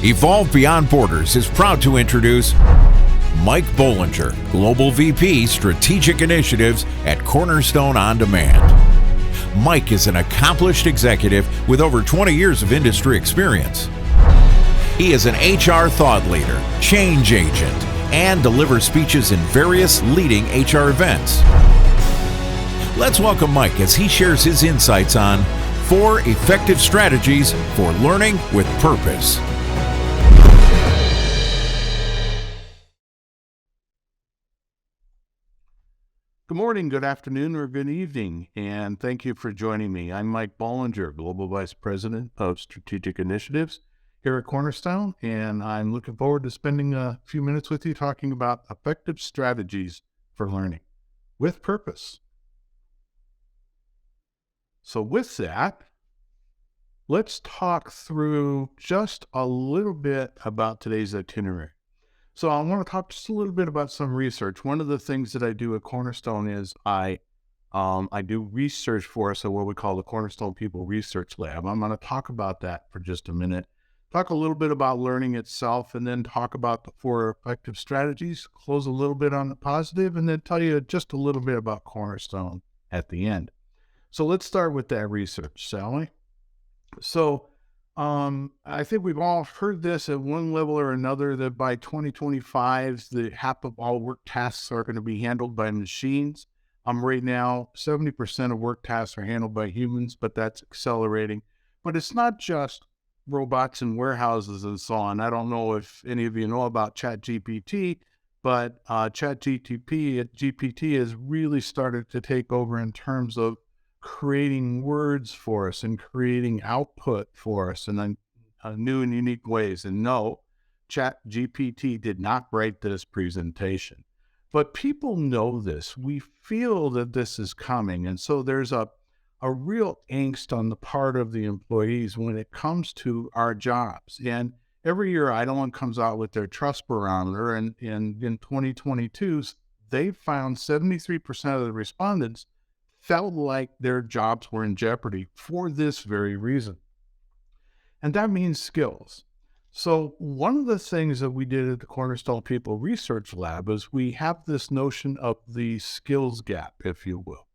Evolve Beyond Borders is proud to introduce Mike Bollinger, Global VP Strategic Initiatives at Cornerstone On Demand. Mike is an accomplished executive with over 20 years of industry experience. He is an HR thought leader, change agent, and delivers speeches in various leading HR events. Let's welcome Mike as he shares his insights on 4 effective strategies for learning with purpose. Good morning, good afternoon, or good evening, and thank you for joining me. I'm Mike Bollinger, Global Vice President of Strategic Initiatives here at Cornerstone, and I'm looking forward to spending a few minutes with you talking about effective strategies for learning with purpose. So with that, let's talk through just a little bit about today's itinerary. So I want to talk just a little bit about some research. One of the things that I do at Cornerstone is I do research for us at what we call the Cornerstone People Research Lab. I'm going to talk about that for just a minute, talk a little bit about learning itself, and then talk about the 4 effective strategies, close a little bit on the positive, and then tell you just a little bit about Cornerstone at the end. So let's start with that research, shall we? So I think we've all heard this at one level or another, that by 2025, the half of all work tasks are going to be handled by machines. Right now, 70% of work tasks are handled by humans, but that's accelerating. But it's not just robots in warehouses and so on. I don't know if any of you know about ChatGPT, but GPT has really started to take over in terms of creating words for us and creating output for us in new and unique ways. And no, ChatGPT did not write this presentation, but people know this. We feel that this is coming. And so there's a real angst on the part of the employees when it comes to our jobs. And every year, Eidolon comes out with their trust barometer. And in 2022, they found 73% of the respondents felt like their jobs were in jeopardy for this very reason. And that means skills. So one of the things that we did at the Cornerstone People Research Lab is we have this notion of the skills gap, if you will.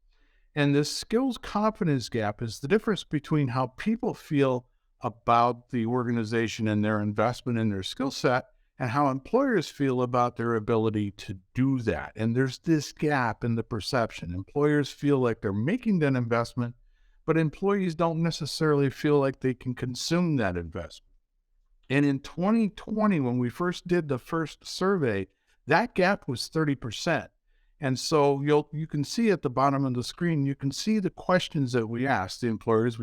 And this skills confidence gap is the difference between how people feel about the organization and their investment in their skill set and how employers feel about their ability to do that. And there's this gap in the perception. Employers feel like they're making that investment, but employees don't necessarily feel like they can consume that investment. And in 2020, when we first did the first survey, that gap was 30%. And so you can see at the bottom of the screen, you can see the questions that we asked the employers.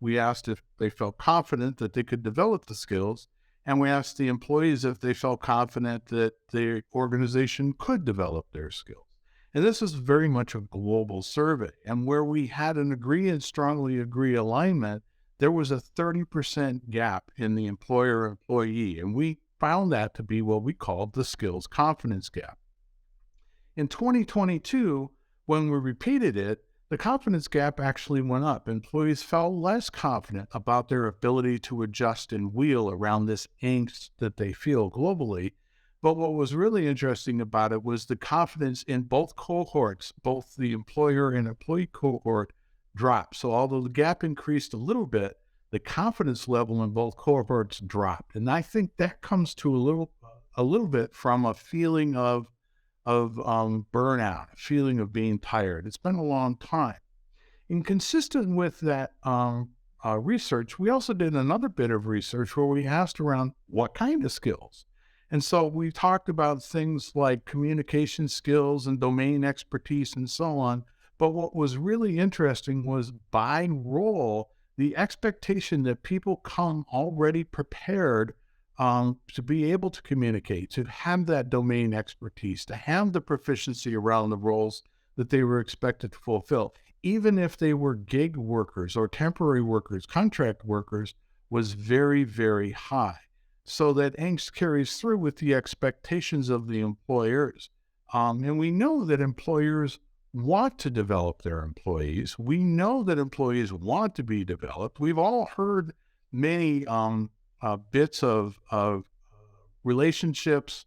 We asked if they felt confident that they could develop the skills. And we asked the employees if they felt confident that the organization could develop their skills. And this is very much a global survey. And where we had an agree and strongly agree alignment, there was a 30% gap in the employer-employee. And we found that to be what we called the skills confidence gap. In 2022, when we repeated it, the confidence gap actually went up. Employees felt less confident about their ability to adjust and wheel around this angst that they feel globally. But what was really interesting about it was the confidence in both cohorts, both the employer and employee cohort, dropped. So although the gap increased a little bit, the confidence level in both cohorts dropped. And I think that comes to a little bit from a feeling of burnout, a feeling of being tired. It's been a long time. And consistent with that research, we also did another bit of research where we asked around what kind of skills. And so we talked about things like communication skills and domain expertise and so on. But what was really interesting was by role, the expectation that people come already prepared to be able to communicate, to have that domain expertise, to have the proficiency around the roles that they were expected to fulfill, even if they were gig workers or temporary workers, contract workers, was very, very high. So that angst carries through with the expectations of the employers. And we know that employers want to develop their employees. We know that employees want to be developed. We've all heard many bits of relationships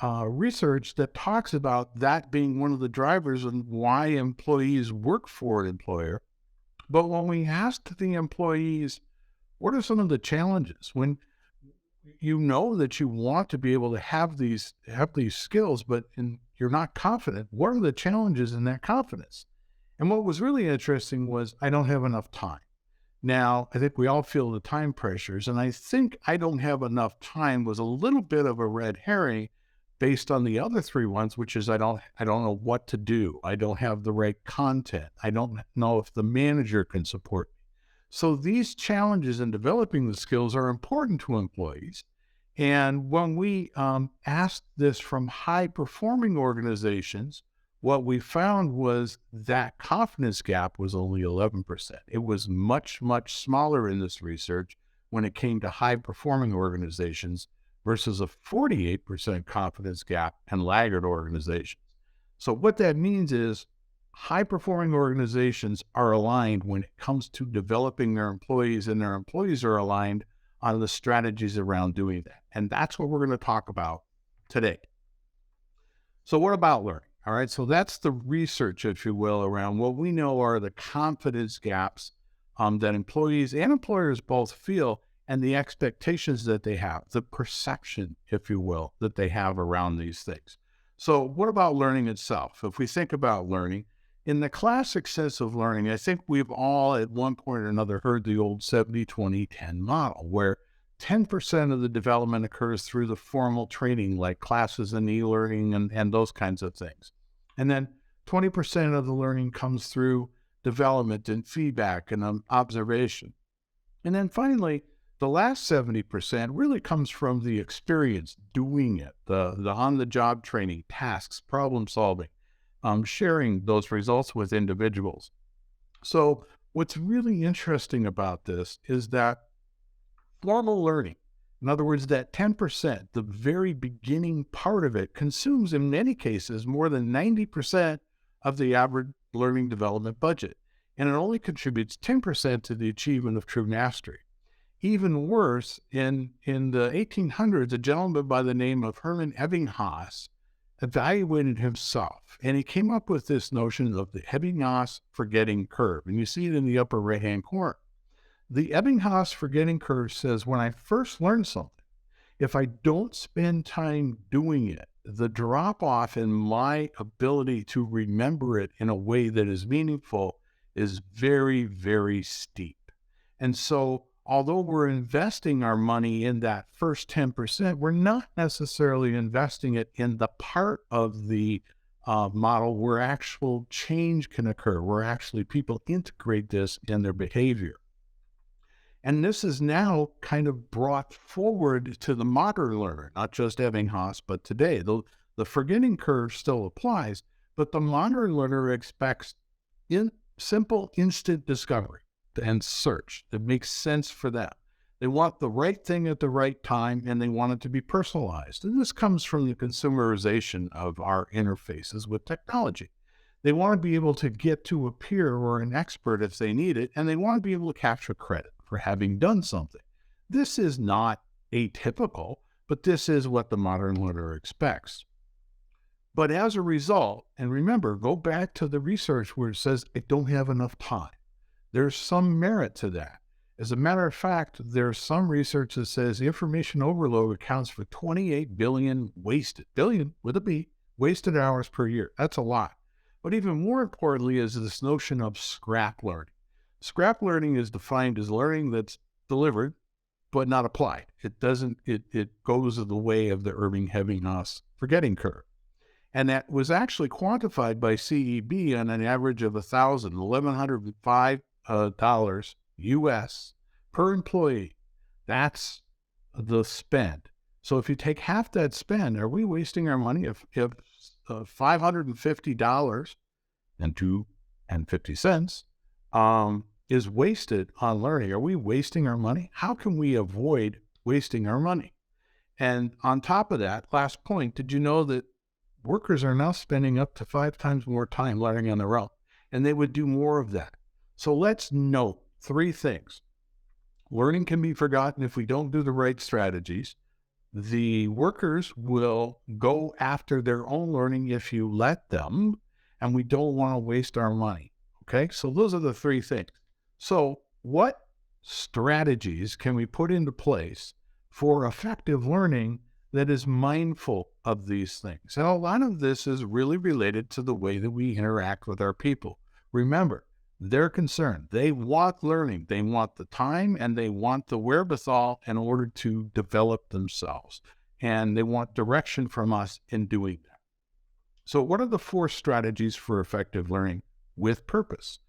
research that talks about that being one of the drivers and why employees work for an employer. But when we asked the employees, what are some of the challenges when you know that you want to be able to have these skills, but you're not confident? What are the challenges in that confidence? And what was really interesting was, I don't have enough time. Now, I think we all feel the time pressures, and I think I don't have enough time was a little bit of a red herring based on the other three ones, which is I don't know what to do. I don't have the right content. I don't know if the manager can support me. So these challenges in developing the skills are important to employees. And when we asked this from high-performing organizations, what we found was that confidence gap was only 11%. It was much, much smaller in this research when it came to high-performing organizations versus a 48% confidence gap in laggard organizations. So what that means is high-performing organizations are aligned when it comes to developing their employees, and their employees are aligned on the strategies around doing that. And that's what we're going to talk about today. So what about learning? All right, so that's the research, if you will, around what we know are the confidence gaps that employees and employers both feel, and the expectations that they have, the perception, if you will, that they have around these things. So what about learning itself? If we think about learning, in the classic sense of learning, I think we've all at one point or another heard the old 70-20-10 model, where 10% of the development occurs through the formal training, like classes and e-learning and those kinds of things. And then 20% of the learning comes through development and feedback and observation. And then finally, the last 70% really comes from the experience doing it, the on-the-job training, tasks, problem solving, sharing those results with individuals. So what's really interesting about this is that formal learning, in other words, that 10%, the very beginning part of it, consumes in many cases more than 90% of the average learning development budget, and it only contributes 10% to the achievement of true mastery. Even worse, in the 1800s, a gentleman by the name of Hermann Ebbinghaus evaluated himself, and he came up with this notion of the Ebbinghaus forgetting curve, and you see it in the upper right-hand corner. The Ebbinghaus forgetting curve says, when I first learn something, if I don't spend time doing it, the drop-off in my ability to remember it in a way that is meaningful is very, very steep. And so, although we're investing our money in that first 10%, we're not necessarily investing it in the part of the model where actual change can occur, where actually people integrate this in their behavior. And this is now kind of brought forward to the modern learner, not just Ebbinghaus, but today. The forgetting curve still applies, but the modern learner expects simple, instant discovery and search that makes sense for them. They want the right thing at the right time, and they want it to be personalized. And this comes from the consumerization of our interfaces with technology. They want to be able to get to a peer or an expert if they need it, and they want to be able to capture credit for having done something. This is not atypical, but this is what the modern learner expects. But as a result, and remember, go back to the research where it says, I don't have enough time. There's some merit to that. As a matter of fact, there's some research that says information overload accounts for 28 billion billion with a B, wasted hours per year. That's a lot. But even more importantly is this notion of scrap learning. Scrap learning is defined as learning that's delivered, but not applied. It goes the way of the Ebbinghaus forgetting curve. And that was actually quantified by CEB on an average of $1,105 US per employee. That's the spend. So if you take half that spend, are we wasting our money? If $550.50 is wasted on learning, are we wasting our money? How can we avoid wasting our money? And on top of that, last point, did you know that workers are now spending up to 5 times more time learning on their own, and they would do more of that? So let's note 3 things. learning can be forgotten if we don't do the right strategies. The workers will go after their own learning if you let them, and we don't want to waste our money. Okay, so those are the three things. So what strategies can we put into place for effective learning that is mindful of these things? And a lot of this is really related to the way that we interact with our people. Remember, they're concerned. They want learning. They want the time and they want the wherewithal in order to develop themselves. And they want direction from us in doing that. So what are the 4 strategies for effective learning with purpose?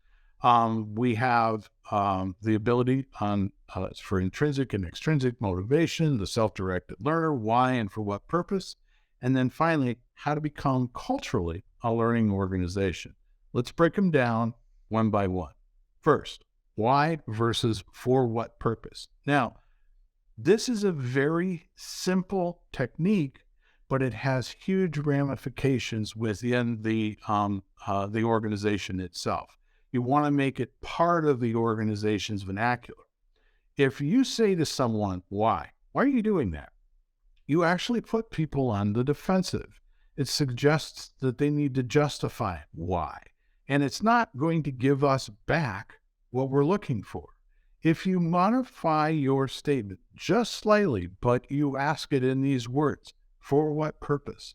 We have the ability for intrinsic and extrinsic motivation, the self-directed learner, why and for what purpose, and then finally, how to become culturally a learning organization. Let's break them down one by one. First, why versus for what purpose. Now, this is a very simple technique, but it has huge ramifications within the organization itself. You want to make it part of the organization's vernacular. If you say to someone, why are you doing that? You actually put people on the defensive. It suggests that they need to justify why. And it's not going to give us back what we're looking for. If you modify your statement just slightly, but you ask it in these words, for what purpose?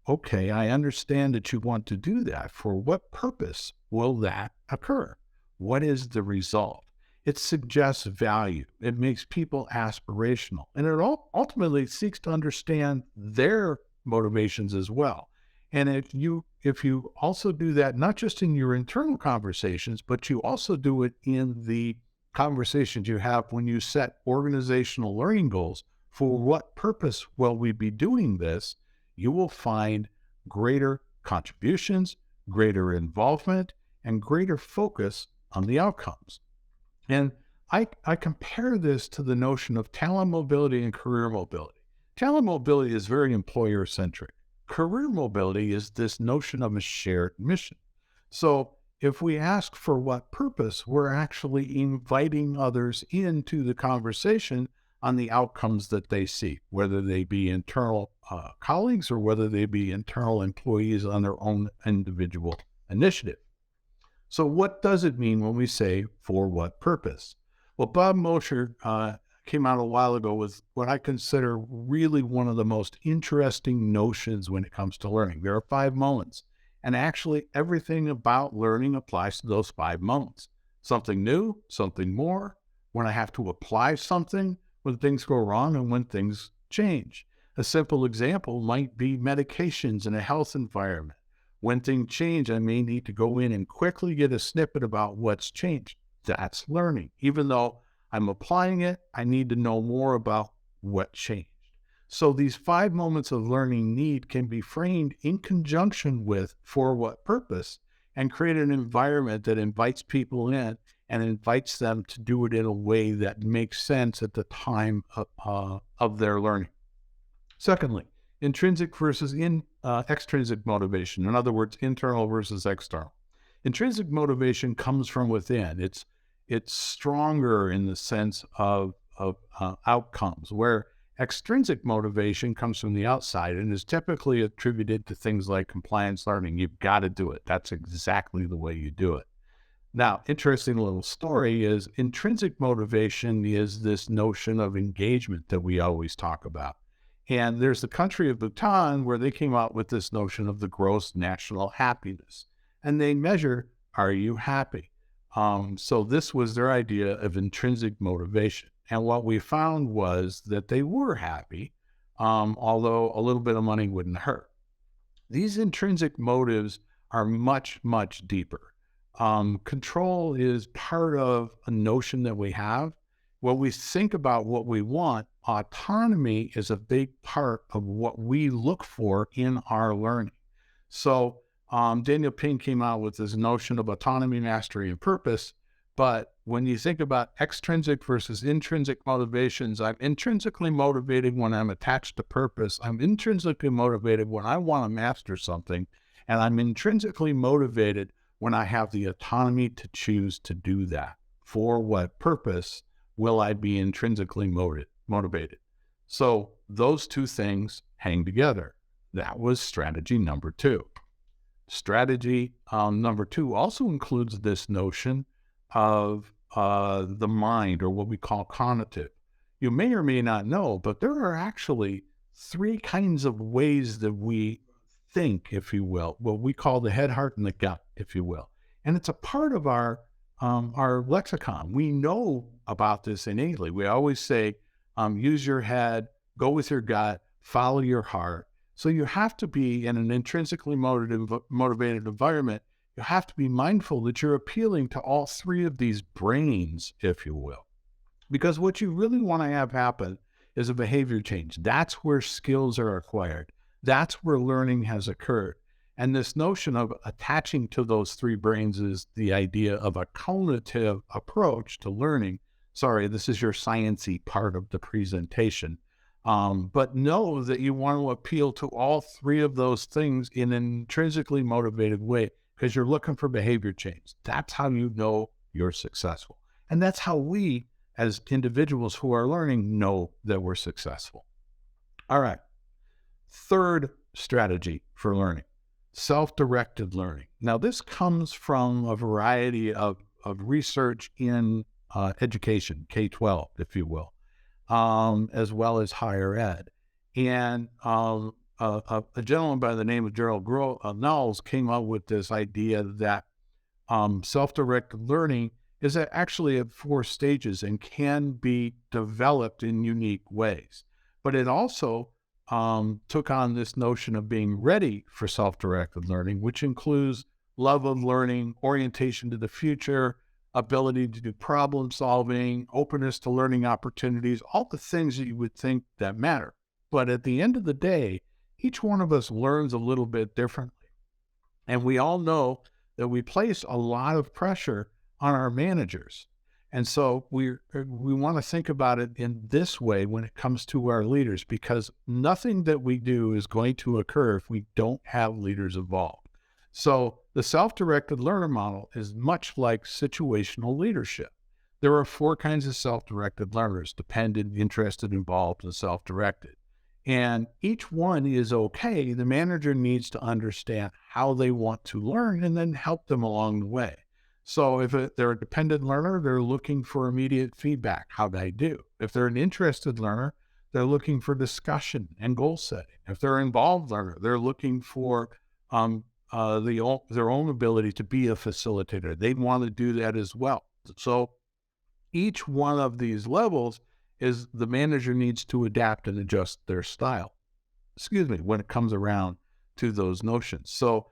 Okay, I understand that you want to do that. For what purpose will that occur? What is the result? It suggests value. It makes people aspirational. And it ultimately seeks to understand their motivations as well. And if you also do that, not just in your internal conversations, but you also do it in the conversations you have when you set organizational learning goals, for what purpose will we be doing this, you will find greater contributions, greater involvement, and greater focus on the outcomes. And I compare this to the notion of talent mobility and career mobility. Talent mobility is very employer-centric. Career mobility is this notion of a shared mission. So if we ask for what purpose, we're actually inviting others into the conversation on the outcomes that they see, whether they be internal colleagues or whether they be internal employees on their own individual initiative. So what does it mean when we say for what purpose? Well, Bob Mosher came out a while ago with what I consider really one of the most interesting notions when it comes to learning. There are 5 moments, and actually everything about learning applies to those 5 moments. Something new, something more, when I have to apply something, when things go wrong, and when things change. A simple example might be medications in a health environment. When things change, I may need to go in and quickly get a snippet about what's changed. That's learning. Even though I'm applying it, I need to know more about what changed. So these 5 moments of learning need can be framed in conjunction with for what purpose, and create an environment that invites people in and invites them to do it in a way that makes sense at the time of their learning. Secondly, intrinsic versus extrinsic motivation. In other words, internal versus external. Intrinsic motivation comes from within. It's stronger in the sense of outcomes, where extrinsic motivation comes from the outside and is typically attributed to things like compliance learning. You've got to do it. That's exactly the way you do it. Now, interesting little story is intrinsic motivation is this notion of engagement that we always talk about. And there's the country of Bhutan where they came out with this notion of the gross national happiness. And they measure, are you happy? So this was their idea of intrinsic motivation. And what we found was that they were happy, although a little bit of money wouldn't hurt. These intrinsic motives are much, much deeper. Control is part of a notion that we have. When we think about what we want, autonomy is a big part of what we look for in our learning. So Daniel Pink came out with this notion of autonomy, mastery, and purpose. But when you think about extrinsic versus intrinsic motivations, I'm intrinsically motivated when I'm attached to purpose. I'm intrinsically motivated when I want to master something. And I'm intrinsically motivated when I have the autonomy to choose to do that. For what purpose will I be intrinsically motivated? So those two things hang together. That was strategy number 2. Strategy number 2 also includes this notion of the mind, or what we call cognitive. You may or may not know, but there are actually 3 kinds of ways that we think, if you will, what we call the head, heart, and the gut, if you will. And it's a part of our lexicon. We know about this innately. We always say, use your head, go with your gut, follow your heart. So you have to be in an intrinsically motivated environment. You have to be mindful that you're appealing to all 3 of these brains, if you will. Because what you really want to have happen is a behavior change. That's where skills are acquired. That's where learning has occurred. And this notion of attaching to those 3 brains is the idea of a cognitive approach to learning. Sorry, this is your sciencey part of the presentation. But know that you want to appeal to all 3 of those things in an intrinsically motivated way, because you're looking for behavior change. That's how you know you're successful. And that's how we, as individuals who are learning, know that we're successful. All right. 3rd strategy for learning, self-directed learning. Now, this comes from a variety of research in education, K-12, if you will, as well as higher ed. And a gentleman by the name of Gerald Knowles came up with this idea that self-directed learning is actually at 4 stages and can be developed in unique ways. But it also took on this notion of being ready for self-directed learning, which includes love of learning, orientation to the future, ability to do problem solving, openness to learning opportunities, all the things that you would think that matter. But at the end of the day, each one of us learns a little bit differently. And we all know that we place a lot of pressure on our managers. And so we want to think about it in this way when it comes to our leaders, because nothing that we do is going to occur if we don't have leaders involved. So the self-directed learner model is much like situational leadership. There are 4 kinds of self-directed learners: dependent, interested, involved, and self-directed. And each one is okay. The manager needs to understand how they want to learn and then help them along the way. So if they're a dependent learner, they're looking for immediate feedback. How'd I do? If they're an interested learner, they're looking for discussion and goal setting. If they're an involved learner, they're looking for their own ability to be a facilitator. They want to do that as well. So each one of these levels is the manager needs to adapt and adjust their style, when it comes around to those notions. So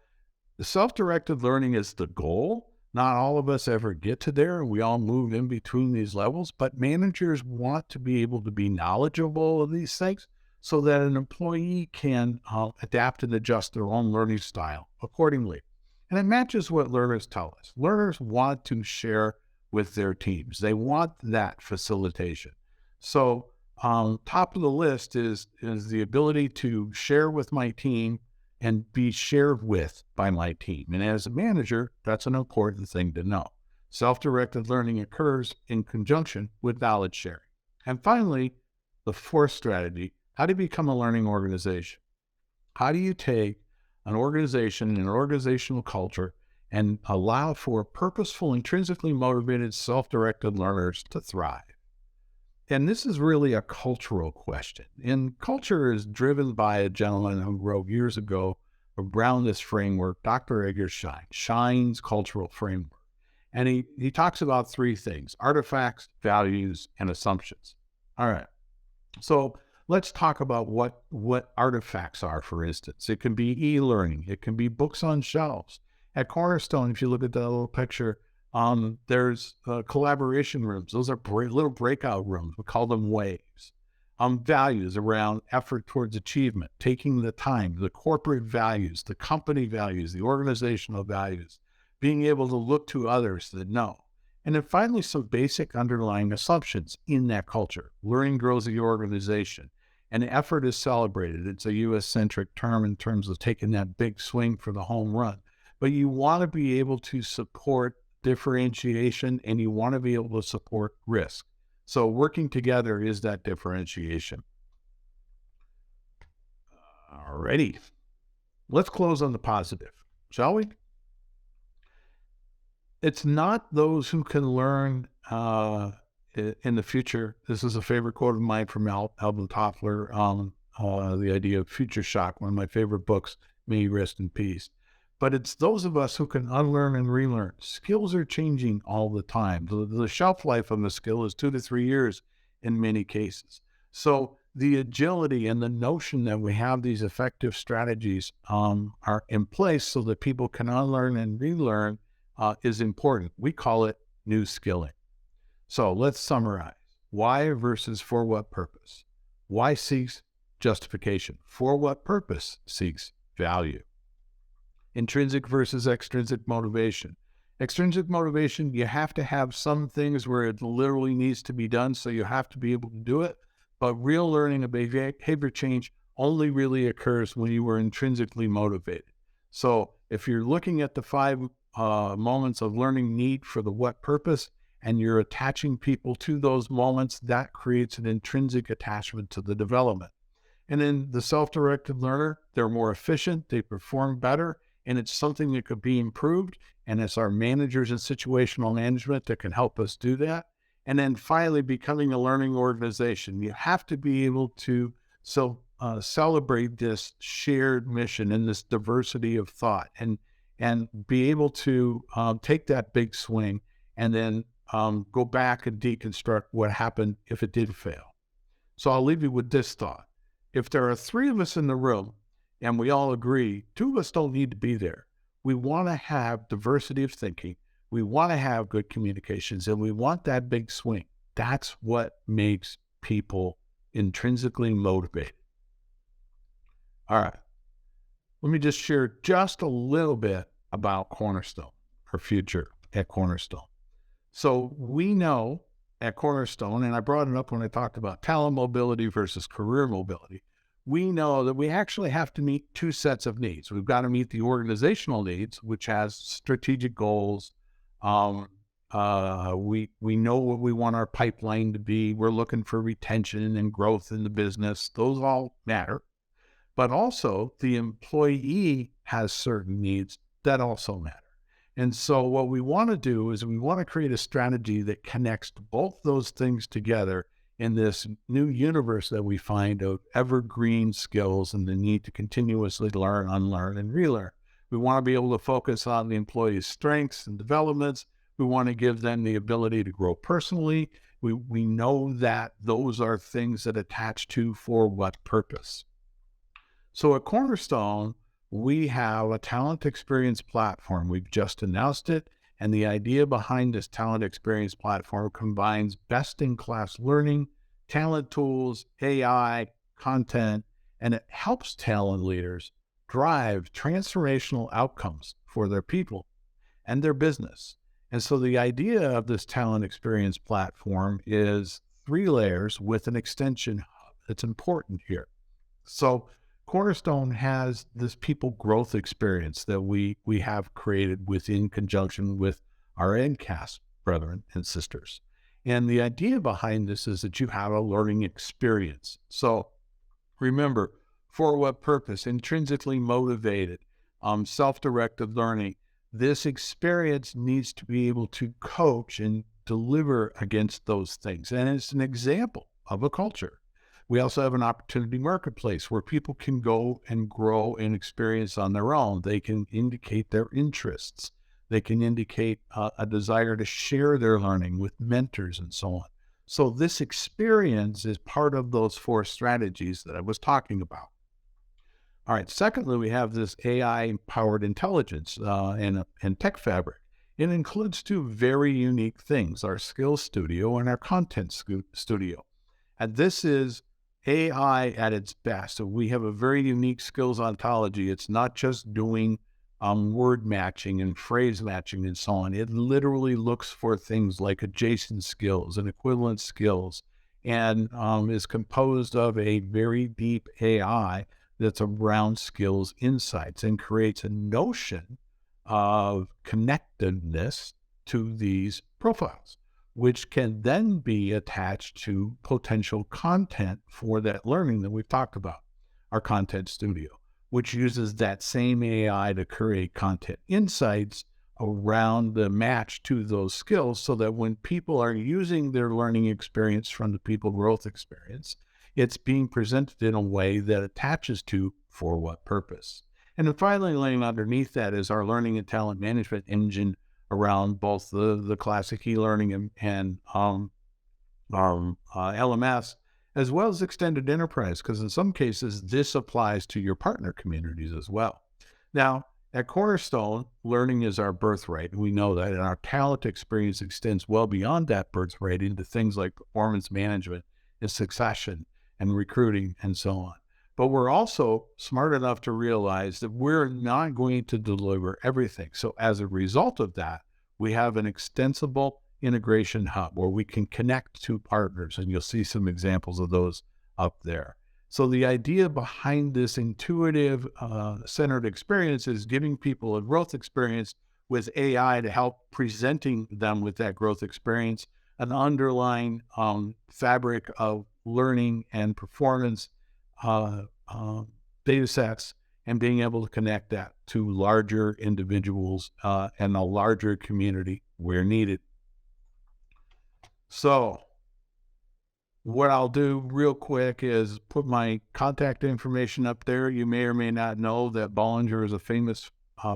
the self-directed learning is the goal. Not all of us ever get to there, and we all move in between these levels, but managers want to be able to be knowledgeable of these things so that an employee can adapt and adjust their own learning style accordingly. And it matches what learners tell us. Learners want to share with their teams. They want that facilitation. So top of the list is the ability to share with my team and be shared with by my team. And as a manager, that's an important thing to know. Self-directed learning occurs in conjunction with knowledge sharing. And finally, the 4th strategy, how to become a learning organization. How do you take an organization and an organizational culture and allow for purposeful, intrinsically motivated, self-directed learners to thrive? And this is really a cultural question. And culture is driven by a gentleman who wrote years ago around this framework, Dr. Edgar Schein, Schein's cultural framework. And he talks about 3 things: artifacts, values, and assumptions. All right. So let's talk about what artifacts are, for instance. It can be e-learning. It can be books on shelves. At Cornerstone, if you look at that little picture, there's collaboration rooms. Those are little breakout rooms. We call them waves. Values around effort towards achievement, taking the time, the corporate values, the company values, the organizational values, being able to look to others that know. And then finally, some basic underlying assumptions in that culture. Learning grows the organization, and effort is celebrated. It's a U.S.-centric term in terms of taking that big swing for the home run. But you want to be able to support differentiation, and you want to be able to support risk. So working together is that differentiation. Alrighty. Let's close on the positive, shall we? It's not those who can learn in the future. This is a favorite quote of mine from Alvin Toffler on the idea of future shock, one of my favorite books, may he rest in peace. But it's those of us who can unlearn and relearn. Skills are changing all the time. The shelf life of a skill is 2 to 3 years in many cases. So the agility and the notion that we have these effective strategies are in place so that people can unlearn and relearn is important. We call it new skilling. So let's summarize. Why versus for what purpose? Why seeks justification? For what purpose seeks value? Intrinsic versus extrinsic motivation. Extrinsic motivation, you have to have some things where it literally needs to be done, so you have to be able to do it. But real learning and behavior change only really occurs when you are intrinsically motivated. So if you're looking at the 5 moments of learning need for the what purpose, and you're attaching people to those moments, that creates an intrinsic attachment to the development. And then the self-directed learner, they're more efficient, they perform better, and it's something that could be improved. And it's our managers and situational management that can help us do that. And then finally, becoming a learning organization. You have to be able to celebrate this shared mission and this diversity of thought, and be able to take that big swing and then go back and deconstruct what happened if it did fail. So I'll leave you with this thought. If there are 3 of us in the room and we all agree, 2 of us don't need to be there. We want to have diversity of thinking. We want to have good communications, and we want that big swing. That's what makes people intrinsically motivated. All right. Let me just share just a little bit about Cornerstone, our future at Cornerstone. So we know at Cornerstone, and I brought it up when I talked about talent mobility versus career mobility, we know that we actually have to meet 2 sets of needs. We've got to meet the organizational needs, which has strategic goals. We know what we want our pipeline to be. We're looking for retention and growth in the business. Those all matter. But also the employee has certain needs that also matter. And so what we want to do is we want to create a strategy that connects both those things together in this new universe that we find of evergreen skills and the need to continuously learn, unlearn, and relearn. We want to be able to focus on the employee's strengths and developments. We want to give them the ability to grow personally. We know that those are things that attach to for what purpose. So at Cornerstone, we have a talent experience platform. We've just announced it. And the idea behind this talent experience platform combines best-in-class learning, talent tools, AI, content, and it helps talent leaders drive transformational outcomes for their people and their business. And so the idea of this talent experience platform is 3 layers with an extension hub. It's important here. So Cornerstone has this people growth experience that we have created within conjunction with our NCAS brethren and sisters. And the idea behind this is that you have a learning experience. So remember, for what purpose? Intrinsically motivated, self-directed learning. This experience needs to be able to coach and deliver against those things. And it's an example of a culture. We also have an opportunity marketplace where people can go and grow and experience on their own. They can indicate their interests. They can indicate a desire to share their learning with mentors and so on. So this experience is part of those 4 strategies that I was talking about. All right. Secondly, we have this AI-powered intelligence and tech fabric. It includes 2 very unique things, our skills studio and our content studio. And this is AI at its best. So we have a very unique skills ontology. It's not just doing word matching and phrase matching and so on. It literally looks for things like adjacent skills and equivalent skills, and is composed of a very deep AI that's around skills insights and creates a notion of connectedness to these profiles. which can then be attached to potential content for that learning that we've talked about, our content studio, which uses that same AI to create content insights around the match to those skills so that when people are using their learning experience from the people growth experience, it's being presented in a way that attaches to for what purpose. And then finally, laying underneath that is our learning and talent management engine around both the classic e-learning and LMS, as well as extended enterprise, because in some cases, this applies to your partner communities as well. Now, at Cornerstone, learning is our birthright, and we know that, and our talent experience extends well beyond that birthright into things like performance management and succession and recruiting and so on. But we're also smart enough to realize that we're not going to deliver everything. So as a result of that, we have an extensible integration hub where we can connect to partners, and you'll see some examples of those up there. So the idea behind this intuitive centered experience is giving people a growth experience with AI to help presenting them with that growth experience, an underlying fabric of learning and performance data sets, and being able to connect that to larger individuals and a larger community where needed. So what I'll do real quick is put my contact information up there. You may or may not know that Bollinger is a famous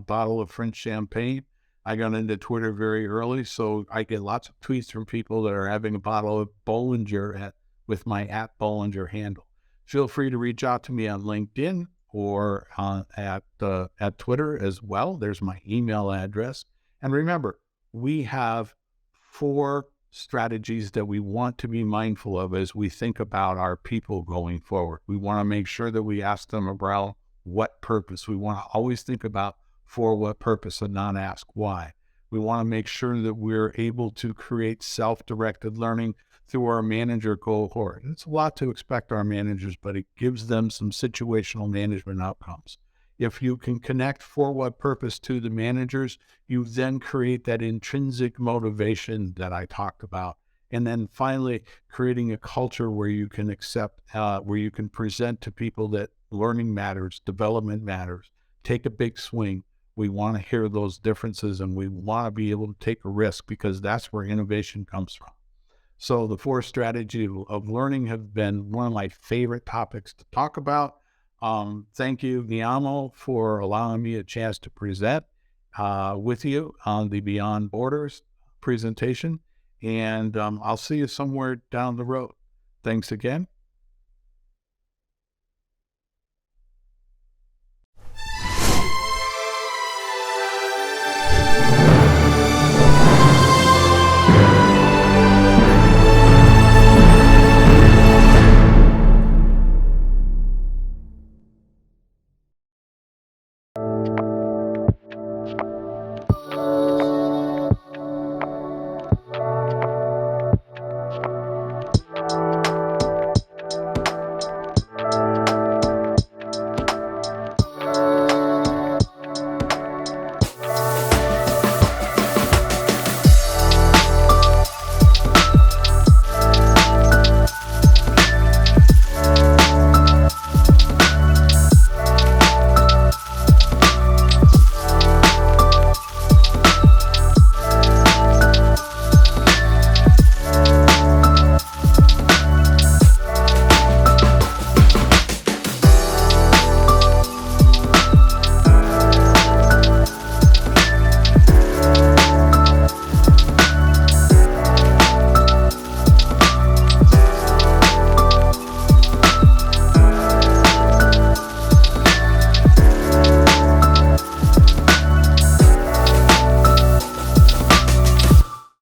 bottle of French champagne. I got into Twitter very early, so I get lots of tweets from people that are having a bottle of Bollinger with my @Bollinger handle. Feel free to reach out to me on LinkedIn or at Twitter as well. There's my email address. And remember, we have 4 strategies that we want to be mindful of as we think about our people going forward. We want to make sure that we ask them about what purpose. We want to always think about for what purpose and not ask why. We want to make sure that we're able to create self-directed learning through our manager cohort. It's a lot to expect our managers, but it gives them some situational management outcomes. If you can connect for what purpose to the managers, you then create that intrinsic motivation that I talked about. And then finally, creating a culture where you can accept, where you can present to people that learning matters, development matters, take a big swing. We want to hear those differences, and we want to be able to take a risk, because that's where innovation comes from. So the 4 strategies of learning have been one of my favorite topics to talk about. Thank you, Niamo, for allowing me a chance to present with you on the Beyond Borders presentation. And I'll see you somewhere down the road. Thanks again.